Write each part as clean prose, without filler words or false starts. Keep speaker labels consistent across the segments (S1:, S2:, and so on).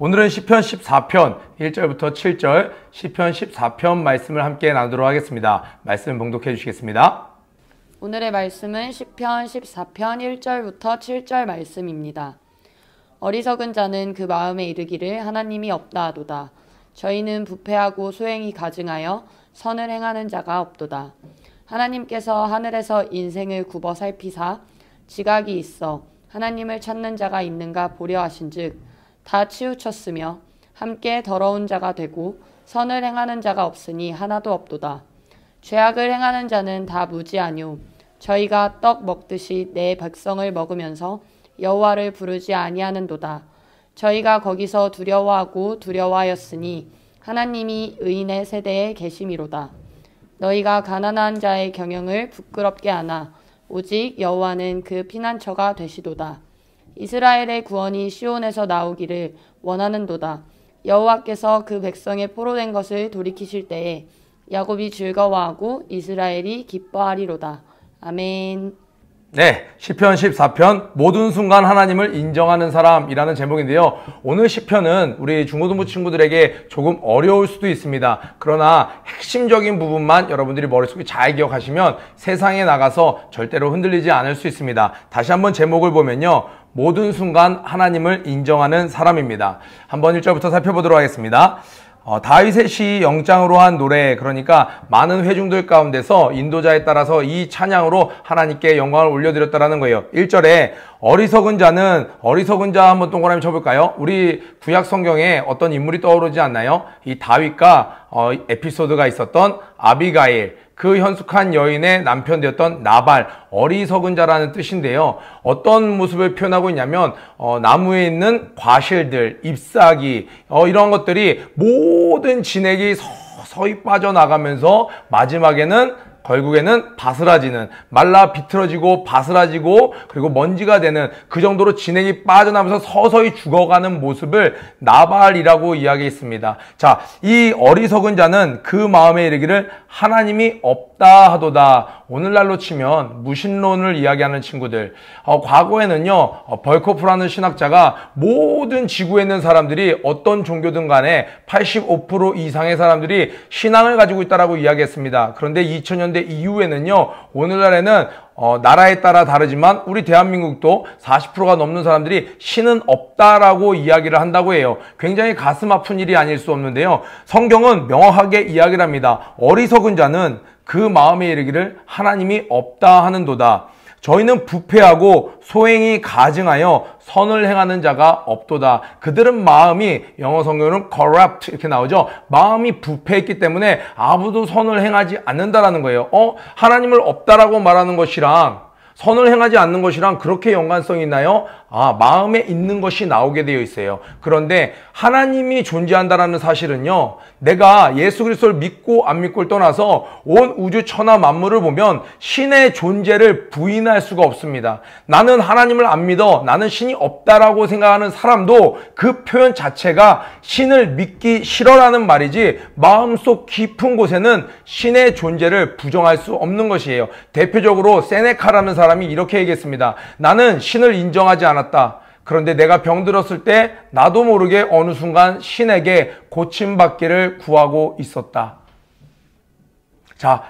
S1: 오늘은 시편 14편 1절부터 7절 시편 14편 말씀을 함께 나누도록 하겠습니다. 말씀 봉독해 주시겠습니다.
S2: 오늘의 말씀은 시편 14편 1절부터 7절 말씀입니다. 어리석은 자는 그 마음에 이르기를 하나님이 없다 하도다. 저희는 부패하고 소행이 가증하여 선을 행하는 자가 없도다. 하나님께서 하늘에서 인생을 굽어 살피사 지각이 있어 하나님을 찾는 자가 있는가 보려 하신즉 다 치우쳤으며 함께 더러운 자가 되고 선을 행하는 자가 없으니 하나도 없도다. 죄악을 행하는 자는 다 무지하뇨. 저희가 떡 먹듯이 내 백성을 먹으면서 여호와를 부르지 아니하는도다. 저희가 거기서 두려워하고 두려워하였으니 하나님이 의인의 세대에 계심이로다. 너희가 가난한 자의 경영을 부끄럽게 하나 오직 여호와는 그 피난처가 되시도다. 이스라엘의 구원이 시온에서 나오기를 원하는도다. 여호와께서 그 백성의 포로된 것을 돌이키실 때에 야곱이 즐거워하고 이스라엘이 기뻐하리로다. 아멘.
S1: 네, 시편 14편 모든 순간 하나님을 인정하는 사람이라는 제목인데요. 오늘 시편은 우리 중고등부 친구들에게 조금 어려울 수도 있습니다. 그러나 핵심적인 부분만 여러분들이 머릿속에 잘 기억하시면 세상에 나가서 절대로 흔들리지 않을 수 있습니다. 다시 한번 제목을 보면요. 모든 순간 하나님을 인정하는 사람입니다. 한번 1절부터 살펴보도록 하겠습니다. 다윗의 시 영장으로 한 노래, 그러니까 많은 회중들 가운데서 인도자에 따라서 이 찬양으로 하나님께 영광을 올려드렸다라는 거예요. 1절에 어리석은 자 한번 동그라미 쳐볼까요? 우리 구약 성경에 어떤 인물이 떠오르지 않나요? 이 다윗과 에피소드가 있었던 아비가일, 그 현숙한 여인의 남편 되었던 나발, 어리석은 자라는 뜻인데요. 어떤 모습을 표현하고 있냐면 나무에 있는 과실들, 잎사귀 이런 것들이 모든 진액이 서서히 빠져나가면서 마지막에는 결국에는 바스라지는, 말라 비틀어지고 바스라지고 그리고 먼지가 되는 그 정도로 진액이 빠져나면서 서서히 죽어가는 모습을 나발이라고 이야기했습니다. 자, 이 어리석은 자는 그 마음에 이르기를 하나님이 없다 하도다. 오늘날로 치면 무신론을 이야기하는 친구들, 과거에는요 벌코프라는 신학자가 모든 지구에 있는 사람들이 어떤 종교든 간에 85% 이상의 사람들이 신앙을 가지고 있다라고 이야기했습니다. 그런데 2000년대 이후에는요, 오늘날에는 나라에 따라 다르지만 우리 대한민국도 40%가 넘는 사람들이 신은 없다라고 이야기를 한다고 해요. 굉장히 가슴 아픈 일이 아닐 수 없는데요. 성경은 명확하게 이야기를 합니다. 어리석은 자는 그 마음에 이르기를 하나님이 없다 하는도다. 저희는 부패하고 소행이 가증하여 선을 행하는 자가 없도다. 그들은 마음이, 영어 성경은 corrupt 이렇게 나오죠. 마음이 부패했기 때문에 아무도 선을 행하지 않는다라는 거예요. 하나님을 없다라고 말하는 것이랑 선을 행하지 않는 것이랑 그렇게 연관성이 있나요? 마음에 있는 것이 나오게 되어 있어요. 그런데 하나님이 존재한다는 사실은요, 내가 예수 그리스도를 믿고 안 믿고를 떠나서 온 우주 천하 만물을 보면 신의 존재를 부인할 수가 없습니다. 나는 하나님을 안 믿어, 나는 신이 없다라고 생각하는 사람도 그 표현 자체가 신을 믿기 싫어라는 말이지, 마음속 깊은 곳에는 신의 존재를 부정할 수 없는 것이에요. 대표적으로 세네카라는 사람이 이렇게 얘기했습니다. 나는 신을 인정하지 않았다. 그런데 내가 병들었을 때 나도 모르게 어느 순간 신에게 고침받기를 구하고 있었다. 자,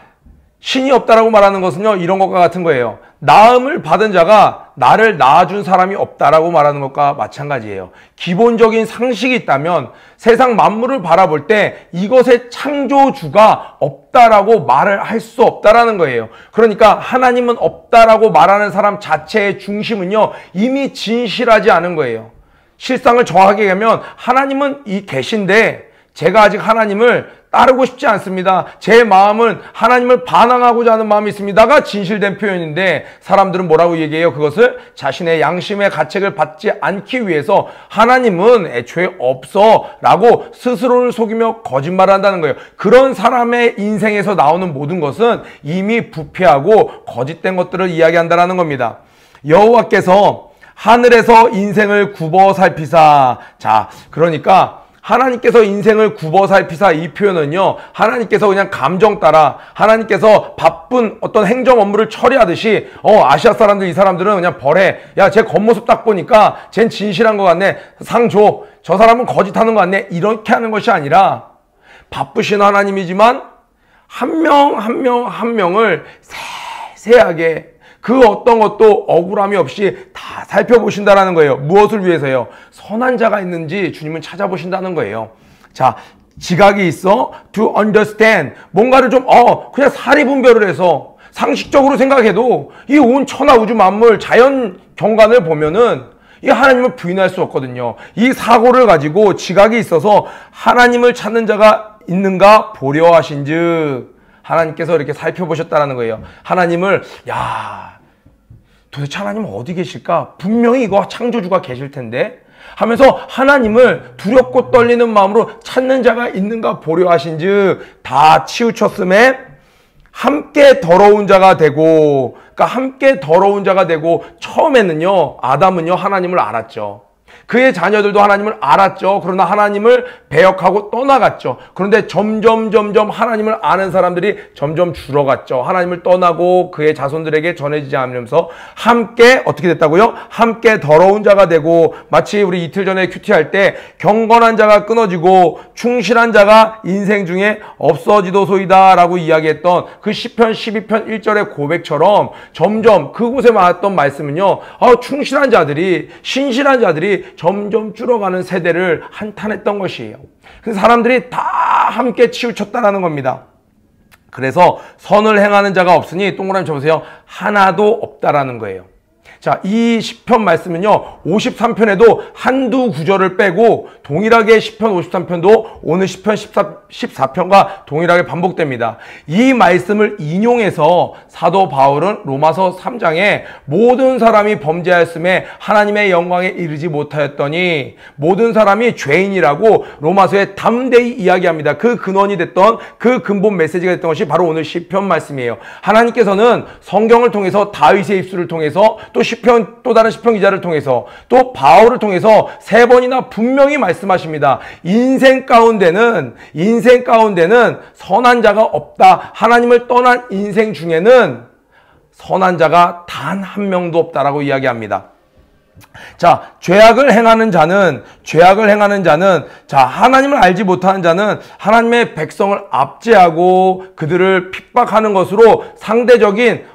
S1: 신이 없다라고 말하는 것은요, 이런 것과 같은 거예요. 나음을 받은 자가 나를 낳아준 사람이 없다라고 말하는 것과 마찬가지예요. 기본적인 상식이 있다면 세상 만물을 바라볼 때 이것의 창조주가 없다라고 말을 할 수 없다라는 거예요. 그러니까 하나님은 없다라고 말하는 사람 자체의 중심은요, 이미 진실하지 않은 거예요. 실상을 정확하게 하면 하나님은 계신데 제가 아직 하나님을 따르고 싶지 않습니다. 제 마음은 하나님을 반항하고자 하는 마음이 있습니다가 진실된 표현인데, 사람들은 뭐라고 얘기해요? 그것을 자신의 양심의 가책을 받지 않기 위해서 하나님은 애초에 없어 라고 스스로를 속이며 거짓말을 한다는 거예요. 그런 사람의 인생에서 나오는 모든 것은 이미 부패하고 거짓된 것들을 이야기한다는 겁니다. 여호와께서 하늘에서 인생을 굽어 살피사. 자, 그러니까 하나님께서 인생을 굽어 살피사 이 표현은요, 하나님께서 그냥 감정 따라 하나님께서 바쁜 어떤 행정 업무를 처리하듯이 아시아 사람들, 이 사람들은 그냥 벌해. 야, 쟤 겉모습 딱 보니까 쟨 진실한 것 같네. 상 줘. 저 사람은 거짓하는 것 같네. 이렇게 하는 것이 아니라 바쁘신 하나님이지만 한 명 한 명을 세세하게 그 어떤 것도 억울함이 없이 다 살펴보신다라는 거예요. 무엇을 위해서요? 선한 자가 있는지 주님은 찾아보신다는 거예요. 자, 지각이 있어. to understand. 뭔가를 좀 그냥 사리분별을 해서 상식적으로 생각해도 이 온 천하 우주 만물 자연 경관을 보면은 이 하나님을 부인할 수 없거든요. 이 사고를 가지고 지각이 있어서 하나님을 찾는 자가 있는가 보려 하신즉 하나님께서 이렇게 살펴보셨다라는 거예요. 하나님을 도대체 하나님은 어디 계실까? 분명히 이거 창조주가 계실 텐데 하면서 하나님을 두렵고 떨리는 마음으로 찾는 자가 있는가 보려 하신즉 다 치우쳤음에 함께 더러운 자가 되고, 그러니까 함께 더러운 자가 되고, 처음에는요 아담은요 하나님을 알았죠. 그의 자녀들도 하나님을 알았죠. 그러나 하나님을 배역하고 떠나갔죠. 그런데 점점 하나님을 아는 사람들이 점점 줄어갔죠. 하나님을 떠나고 그의 자손들에게 전해지지 않으면서 함께 어떻게 됐다고요? 함께 더러운 자가 되고, 마치 우리 이틀 전에 큐티할 때 경건한 자가 끊어지고 충실한 자가 인생 중에 없어지도소이다 라고 이야기했던 그 시편 12편 1절의 고백처럼 점점 그곳에 나왔던 말씀은요, 충실한 자들이, 신실한 자들이 점점 줄어가는 세대를 한탄했던 것이에요. 그래서 사람들이 다 함께 치우쳤다라는 겁니다. 그래서 선을 행하는 자가 없으니 동그라미 쳐보세요. 하나도 없다라는 거예요. 자, 이 시편 말씀은요 53편에도 한두 구절을 빼고 동일하게 시편 53편도 오늘 시편 14편과 동일하게 반복됩니다. 이 말씀을 인용해서 사도 바울은 로마서 3장에 모든 사람이 범죄하였음에 하나님의 영광에 이르지 못하였더니 모든 사람이 죄인이라고 로마서에 담대히 이야기합니다. 그 근원이 됐던, 그 근본 메시지가 됐던 것이 바로 오늘 시편 말씀이에요. 하나님께서는 성경을 통해서 다윗의 입술을 통해서 또 다른 시편 기자를 통해서 또 바울을 통해서 3번이나 분명히 말씀하십니다. 인생 가운데는 선한 자가 없다. 하나님을 떠난 인생 중에는 선한 자가 단 한 명도 없다라고 이야기합니다. 자, 죄악을 행하는 자는 자, 하나님을 알지 못하는 자는 하나님의 백성을 압제하고 그들을 핍박하는 것으로 상대적인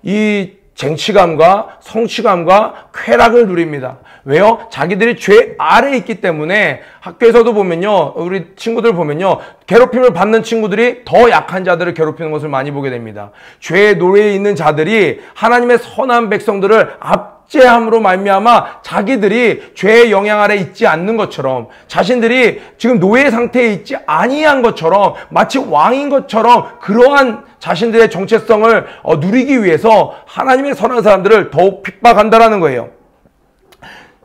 S1: 이 쟁취감과 성취감과 쾌락을 누립니다. 왜요? 자기들이 죄 아래에 있기 때문에. 학교에서도 보면요, 우리 친구들 보면요, 괴롭힘을 받는 친구들이 더 약한 자들을 괴롭히는 것을 많이 보게 됩니다. 죄의 노예에 있는 자들이 하나님의 선한 백성들을 압제함으로 말미암아 자기들이 죄의 영향 아래 있지 않는 것처럼, 자신들이 지금 노예 상태에 있지 아니한 것처럼, 마치 왕인 것처럼 그러한 자신들의 정체성을 누리기 위해서 하나님의 선한 사람들을 더욱 핍박한다라는 거예요.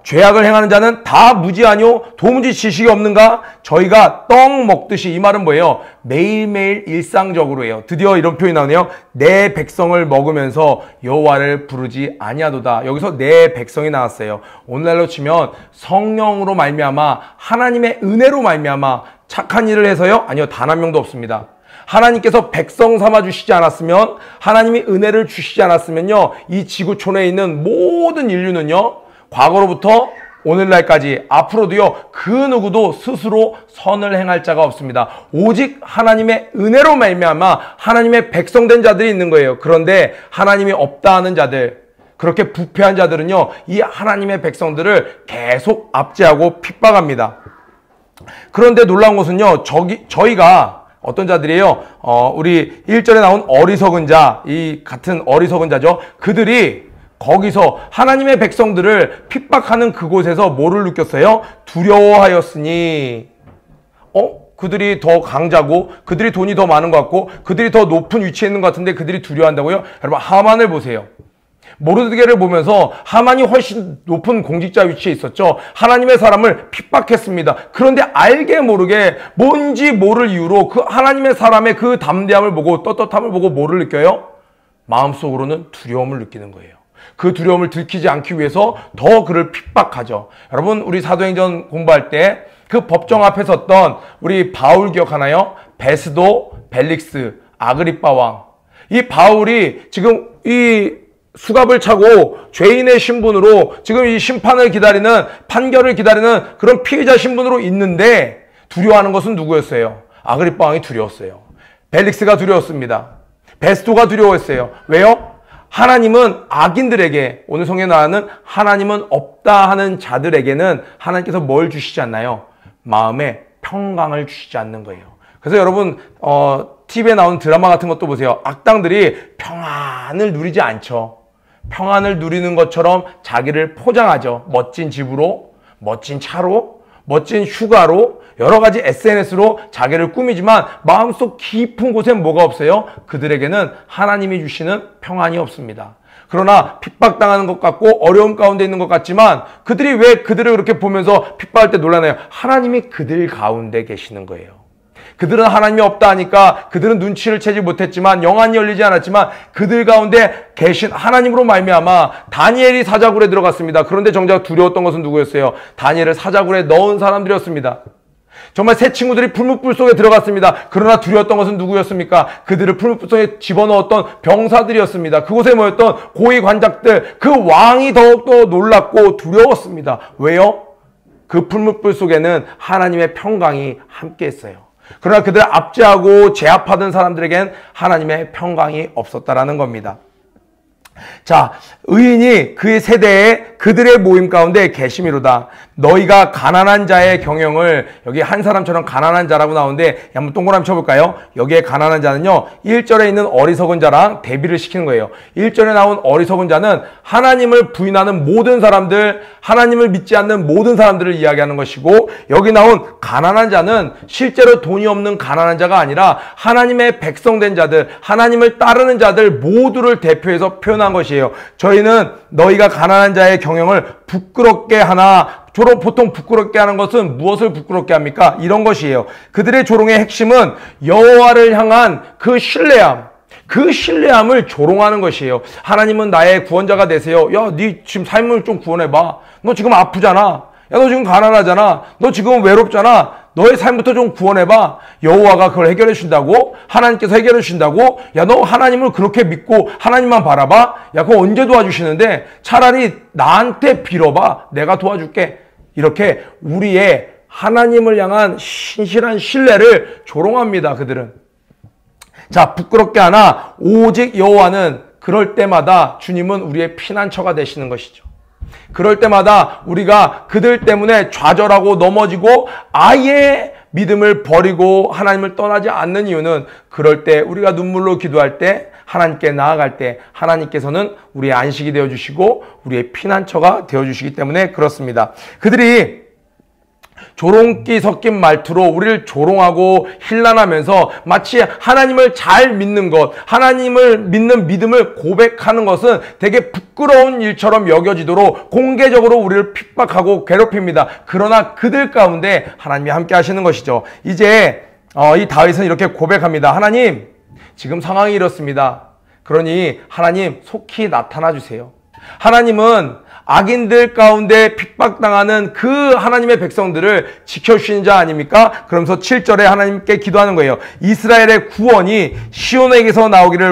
S1: 죄악을 행하는 자는 다 무지하뇨? 도무지 지식이 없는가? 저희가 떡 먹듯이. 이 말은 뭐예요? 매일매일 일상적으로 해요. 드디어 이런 표현이 나오네요. 내 백성을 먹으면서 여호와를 부르지 아니하도다. 여기서 내 백성이 나왔어요. 오늘날로 치면 성령으로 말미암아, 하나님의 은혜로 말미암아 착한 일을 해서요? 아니요, 단 한 명도 없습니다. 하나님께서 백성 삼아 주시지 않았으면, 하나님이 은혜를 주시지 않았으면요, 이 지구촌에 있는 모든 인류는요, 과거로부터 오늘날까지 앞으로도요, 그 누구도 스스로 선을 행할 자가 없습니다. 오직 하나님의 은혜로 말미암아 하나님의 백성된 자들이 있는 거예요. 그런데 하나님이 없다 하는 자들, 그렇게 부패한 자들은요, 이 하나님의 백성들을 계속 압제하고 핍박합니다. 그런데 놀라운 것은요, 저희가 어떤 자들이에요? 우리 1절에 나온 어리석은 자, 이 같은 어리석은 자죠. 그들이 거기서 하나님의 백성들을 핍박하는 그곳에서 뭐를 느꼈어요? 두려워하였으니. 그들이 더 강자고, 그들이 돈이 더 많은 것 같고, 그들이 더 높은 위치에 있는 것 같은데 그들이 두려워한다고요? 여러분, 하만을 보세요. 모르드게를 보면서 하만이 훨씬 높은 공직자 위치에 있었죠. 하나님의 사람을 핍박했습니다. 그런데 알게 모르게 뭔지 모를 이유로 그 하나님의 사람의 그 담대함을 보고, 떳떳함을 보고 뭐를 느껴요? 마음속으로는 두려움을 느끼는 거예요. 그 두려움을 들키지 않기 위해서 더 그를 핍박하죠. 여러분, 우리 사도행전 공부할 때 그 법정 앞에 섰던 우리 바울 기억하나요? 베스도, 벨릭스, 아그리빠 왕. 이 바울이 지금 이 수갑을 차고 죄인의 신분으로 지금 이 심판을 기다리는, 판결을 기다리는 그런 피해자 신분으로 있는데 두려워하는 것은 누구였어요? 아그리빠 왕이 두려웠어요. 벨릭스가 두려웠습니다. 베스도가 두려웠어요. 왜요? 하나님은 악인들에게, 오늘 성경에 나오는 하나님은 없다 하는 자들에게는 하나님께서 뭘 주시지 않나요? 마음에 평강을 주시지 않는 거예요. 그래서 여러분 TV에 나오는 드라마 같은 것도 보세요. 악당들이 평안을 누리지 않죠. 평안을 누리는 것처럼 자기를 포장하죠. 멋진 집으로, 멋진 차로, 멋진 휴가로, 여러 가지 SNS로 자기를 꾸미지만 마음속 깊은 곳엔 뭐가 없어요? 그들에게는 하나님이 주시는 평안이 없습니다. 그러나 핍박당하는 것 같고 어려움 가운데 있는 것 같지만 그들이 왜 그들을 그렇게 보면서 핍박할 때 놀라나요? 하나님이 그들 가운데 계시는 거예요. 그들은 하나님이 없다 하니까 그들은 눈치를 채지 못했지만, 영안이 열리지 않았지만 그들 가운데 계신 하나님으로 말미암아 다니엘이 사자굴에 들어갔습니다. 그런데 정작 두려웠던 것은 누구였어요? 다니엘을 사자굴에 넣은 사람들이었습니다. 정말 새 친구들이 풀무불 속에 들어갔습니다. 그러나 두려웠던 것은 누구였습니까? 그들을 풀무불 속에 집어넣었던 병사들이었습니다. 그곳에 모였던 고위 관작들, 그 왕이 더욱더 놀랍고 두려웠습니다. 왜요? 그 풀무불 속에는 하나님의 평강이 함께 했어요. 그러나 그들 압제하고 제압하던 사람들에겐 하나님의 평강이 없었다라는 겁니다. 자, 의인이 그 세대에 그들의 모임 가운데 계심이로다. 너희가 가난한 자의 경영을, 여기 한 사람처럼 가난한 자라고 나오는데 한번 동그라미 쳐볼까요? 여기에 가난한 자는요, 1절에 있는 어리석은 자랑 대비를 시키는 거예요. 1절에 나온 어리석은 자는 하나님을 부인하는 모든 사람들, 하나님을 믿지 않는 모든 사람들을 이야기하는 것이고, 여기 나온 가난한 자는 실제로 돈이 없는 가난한 자가 아니라 하나님의 백성된 자들, 하나님을 따르는 자들 모두를 대표해서 표현한 것이에요. 저희는 너희가 가난한 자의 경영을 부끄럽게 하나, 보통 부끄럽게 하는 것은 무엇을 부끄럽게 합니까? 이런 것이에요. 그들의 조롱의 핵심은 여호와를 향한 그 신뢰함, 그 신뢰함을 조롱하는 것이에요. 하나님은 나의 구원자가 되세요. 야, 네 지금 삶을 좀 구원해봐. 너 지금 아프잖아. 야, 너 지금 가난하잖아. 너 지금 외롭잖아. 너의 삶부터 좀 구원해봐. 여호와가 그걸 해결해 준다고? 하나님께서 해결해 준다고? 야, 너 하나님을 그렇게 믿고 하나님만 바라봐? 야, 그거 언제 도와주시는데? 차라리 나한테 빌어봐. 내가 도와줄게. 이렇게 우리의 하나님을 향한 신실한 신뢰를 조롱합니다, 그들은. 자, 부끄럽게 하나 오직 여호와는, 그럴 때마다 주님은 우리의 피난처가 되시는 것이죠. 그럴 때마다 우리가 그들 때문에 좌절하고 넘어지고 아예 믿음을 버리고 하나님을 떠나지 않는 이유는, 그럴 때 우리가 눈물로 기도할 때, 하나님께 나아갈 때 하나님께서는 우리의 안식이 되어주시고 우리의 피난처가 되어주시기 때문에 그렇습니다. 그들이 조롱기 섞인 말투로 우리를 조롱하고 힐난하면서 마치 하나님을 잘 믿는 것, 하나님을 믿는 믿음을 고백하는 것은 되게 부끄러운 일처럼 여겨지도록 공개적으로 우리를 핍박하고 괴롭힙니다. 그러나 그들 가운데 하나님이 함께 하시는 것이죠. 이제 이 다윗은 이렇게 고백합니다. 하나님, 지금 상황이 이렇습니다. 그러니 하나님 속히 나타나 주세요. 하나님은 악인들 가운데 핍박당하는 그 하나님의 백성들을 지켜주시는 자 아닙니까? 그러면서 7절에 하나님께 기도하는 거예요. 이스라엘의 구원이 시온에게서 나오기를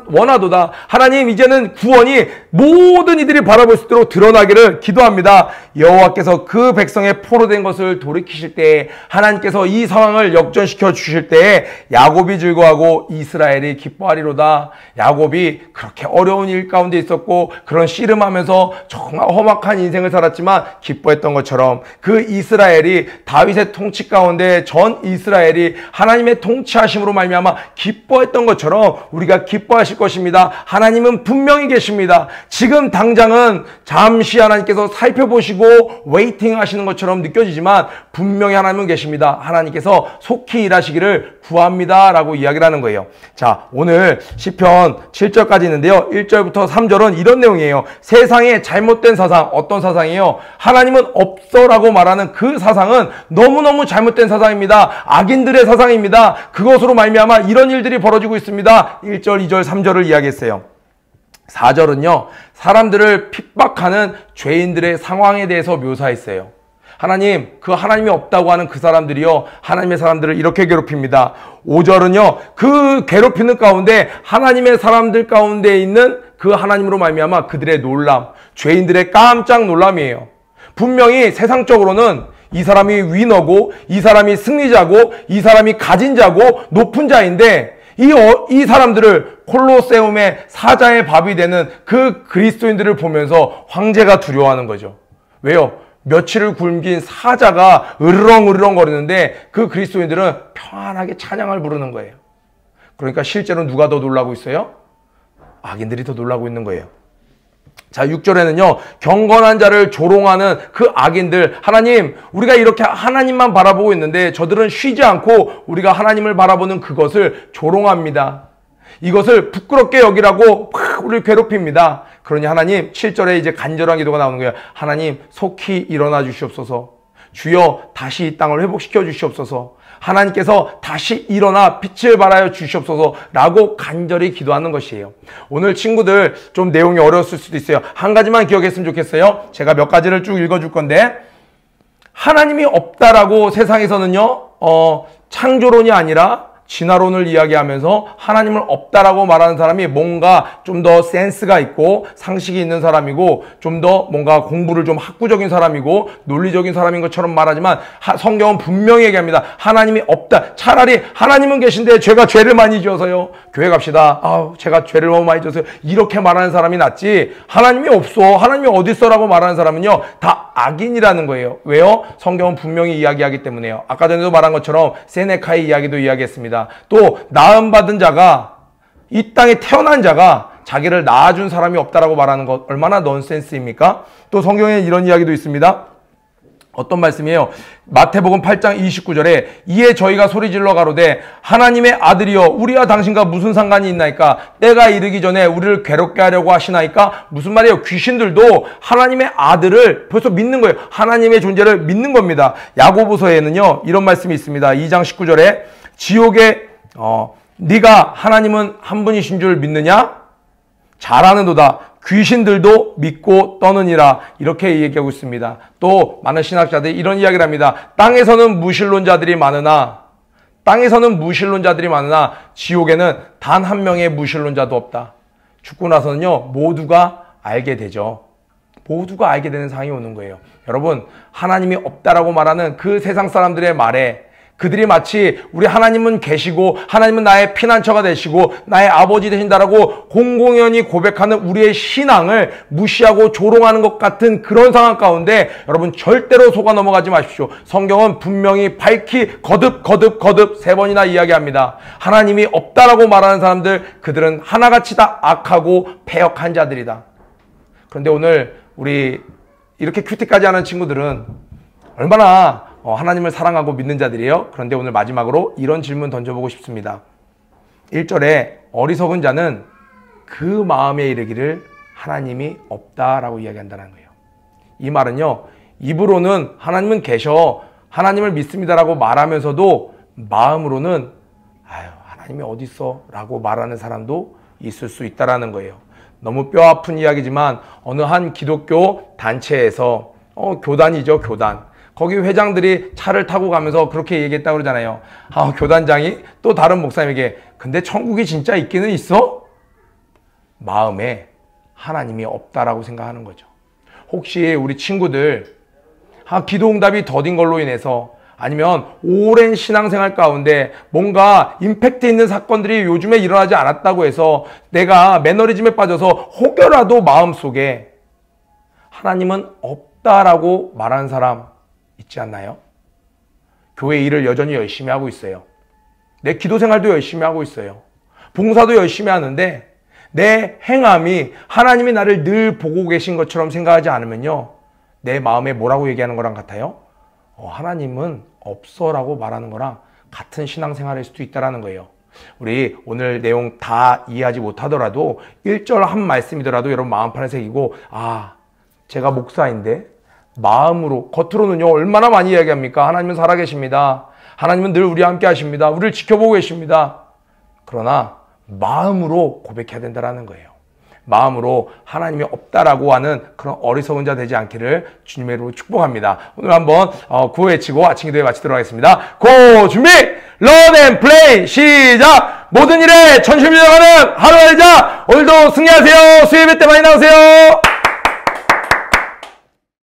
S1: 원하도다. 하나님, 이제는 구원이 모든 이들이 바라볼 수 있도록 드러나기를 기도합니다. 여호와께서 그 백성의 포로된 것을 돌이키실 때에, 하나님께서 이 상황을 역전시켜 주실 때에 야곱이 즐거워하고 이스라엘이 기뻐하리로다. 야곱이 그렇게 어려운 일 가운데 있었고 그런 씨름하면서 정말 험악한 인생을 살았지만 기뻐했던 것처럼, 그 이스라엘이 다윗의 통치 가운데 전 이스라엘이 하나님의 통치하심으로 말미암아 기뻐했던 것처럼 우리가 기뻐하실 것입니다. 하나님은 분명히 계십니다. 지금 당장은 잠시 하나님께서 살펴보시고 웨이팅 하시는 것처럼 느껴지지만 분명히 하나님은 계십니다. 하나님께서 속히 일하시기를 구합니다 라고 이야기를 하는 거예요. 자, 오늘 시편 7절까지 있는데요, 1절부터 3절은 이런 내용이에요. 세상에 잘못된 사상, 어떤 사상이에요? 하나님은 없어라고 말하는 그 사상은 너무너무 잘못된 사상입니다. 악인들의 사상입니다. 그것으로 말미암아 이런 일들이 벌어지고 있습니다. 1절, 2절, 3절을 이야기했어요. 4절은요, 사람들을 핍박하는 죄인들의 상황에 대해서 묘사했어요. 하나님, 그 하나님이 없다고 하는 그 사람들이요, 하나님의 사람들을 이렇게 괴롭힙니다. 5절은요, 그 괴롭히는 가운데 하나님의 사람들 가운데 있는 그 하나님으로 말미암아 그들의 놀람, 죄인들의 깜짝 놀람이에요. 분명히 세상적으로는 이 사람이 위너고, 이 사람이 승리자고, 이 사람이 가진 자고, 높은 자인데, 이 사람들을 콜로세움의 사자의 밥이 되는 그 그리스도인들을 보면서 황제가 두려워하는 거죠. 왜요? 며칠을 굶긴 사자가 으르렁으르렁 거리는데 그 그리스도인들은 평안하게 찬양을 부르는 거예요. 그러니까 실제로 누가 더 놀라고 있어요? 악인들이 더 놀라고 있는 거예요. 자, 6절에는요, 경건한 자를 조롱하는 그 악인들, 하나님, 우리가 이렇게 하나님만 바라보고 있는데 저들은 쉬지 않고 우리가 하나님을 바라보는 그것을 조롱합니다. 이것을 부끄럽게 여기라고 우리를 괴롭힙니다. 그러니 하나님, 7절에 이제 간절한 기도가 나오는 거예요. 하나님, 속히 일어나 주시옵소서. 주여, 다시 이 땅을 회복시켜 주시옵소서. 하나님께서 다시 일어나 빛을 발하여 주시옵소서 라고 간절히 기도하는 것이에요. 오늘 친구들 좀 내용이 어려웠을 수도 있어요. 한 가지만 기억했으면 좋겠어요. 제가 몇 가지를 쭉 읽어줄 건데, 하나님이 없다라고 세상에서는요, 창조론이 아니라 진화론을 이야기하면서 하나님을 없다라고 말하는 사람이 뭔가 좀 더 센스가 있고 상식이 있는 사람이고 좀 더 뭔가 공부를 좀 학구적인 사람이고 논리적인 사람인 것처럼 말하지만 성경은 분명히 얘기합니다. 하나님이 없다. 차라리 하나님은 계신데 제가 죄를 많이 지어서요. 교회 갑시다. 제가 죄를 너무 많이 지어서요. 이렇게 말하는 사람이 낫지, 하나님이 없어, 하나님이 어디 있어라고 말하는 사람은요, 다 악인이라는 거예요. 왜요? 성경은 분명히 이야기하기 때문에요. 아까 전에도 말한 것처럼 세네카의 이야기도 이야기했습니다. 또 나음받은 자가, 이 땅에 태어난 자가 자기를 낳아준 사람이 없다라고 말하는 것 얼마나 넌센스입니까? 또 성경에 이런 이야기도 있습니다. 어떤 말씀이에요? 마태복음 8장 29절에 이에 저희가 소리질러 가로되 하나님의 아들이여 우리와 당신과 무슨 상관이 있나이까? 때가 이르기 전에 우리를 괴롭게 하려고 하시나이까? 무슨 말이에요? 귀신들도 하나님의 아들을 벌써 믿는 거예요. 하나님의 존재를 믿는 겁니다. 야고보서에는요, 이런 말씀이 있습니다. 2장 19절에 지옥에 네가 하나님은 한 분이신 줄 믿느냐? 잘하는도다. 귀신들도 믿고 떠느니라. 이렇게 얘기하고 있습니다. 또 많은 신학자들이 이런 이야기를 합니다. 땅에서는 무신론자들이 많으나 지옥에는 단 한 명의 무신론자도 없다. 죽고 나서는요, 모두가 알게 되죠. 모두가 알게 되는 상황이 오는 거예요. 여러분, 하나님이 없다라고 말하는 그 세상 사람들의 말에 그들이 마치 우리 하나님은 계시고 하나님은 나의 피난처가 되시고 나의 아버지 되신다라고 공공연히 고백하는 우리의 신앙을 무시하고 조롱하는 것 같은 그런 상황 가운데 여러분 절대로 속아 넘어가지 마십시오. 성경은 분명히 밝히 거듭 3번이나 이야기합니다. 하나님이 없다라고 말하는 사람들, 그들은 하나같이 다 악하고 패역한 자들이다. 그런데 오늘 우리 이렇게 큐티까지 하는 친구들은 얼마나 하나님을 사랑하고 믿는 자들이에요. 그런데 오늘 마지막으로 이런 질문 던져보고 싶습니다. 1절에 어리석은 자는 그 마음에 이르기를 하나님이 없다라고 이야기한다는 거예요. 이 말은요, 입으로는 하나님은 계셔, 하나님을 믿습니다라고 말하면서도 마음으로는 하나님이 어디 있어? 라고 말하는 사람도 있을 수 있다라는 거예요. 너무 뼈아픈 이야기지만 어느 한 기독교 단체에서 교단이죠, 교단. 거기 회장들이 차를 타고 가면서 그렇게 얘기했다고 그러잖아요. 교단장이 또 다른 목사님에게 근데 천국이 진짜 있기는 있어? 마음에 하나님이 없다라고 생각하는 거죠. 혹시 우리 친구들 기도응답이 더딘 걸로 인해서 아니면 오랜 신앙생활 가운데 뭔가 임팩트 있는 사건들이 요즘에 일어나지 않았다고 해서 내가 매너리즘에 빠져서 혹여라도 마음속에 하나님은 없다라고 말하는 사람 있지 않나요? 교회 일을 여전히 열심히 하고 있어요. 내 기도 생활도 열심히 하고 있어요. 봉사도 열심히 하는데 내 행함이 하나님이 나를 늘 보고 계신 것처럼 생각하지 않으면요, 내 마음에 뭐라고 얘기하는 거랑 같아요? 하나님은 없어라고 말하는 거랑 같은 신앙생활일 수도 있다는 거예요. 우리 오늘 내용 다 이해하지 못하더라도 1절 한 말씀이더라도 여러분 마음판에 새기고 제가 목사인데 마음으로, 겉으로는요 얼마나 많이 이야기합니까? 하나님은 살아계십니다. 하나님은 늘 우리와 함께 하십니다. 우리를 지켜보고 계십니다. 그러나 마음으로 고백해야 된다는 거예요. 마음으로 하나님이 없다라고 하는 그런 어리석은 자 되지 않기를 주님의 이름으로 축복합니다. 오늘 한번 구호 외치고 아침 기도회 마치도록 하겠습니다. 고 준비! 런 앤 플레이 시작! 모든 일에 전심을 다하는 하루가 되자 오늘도 승리하세요. 수요일 때 많이 나오세요.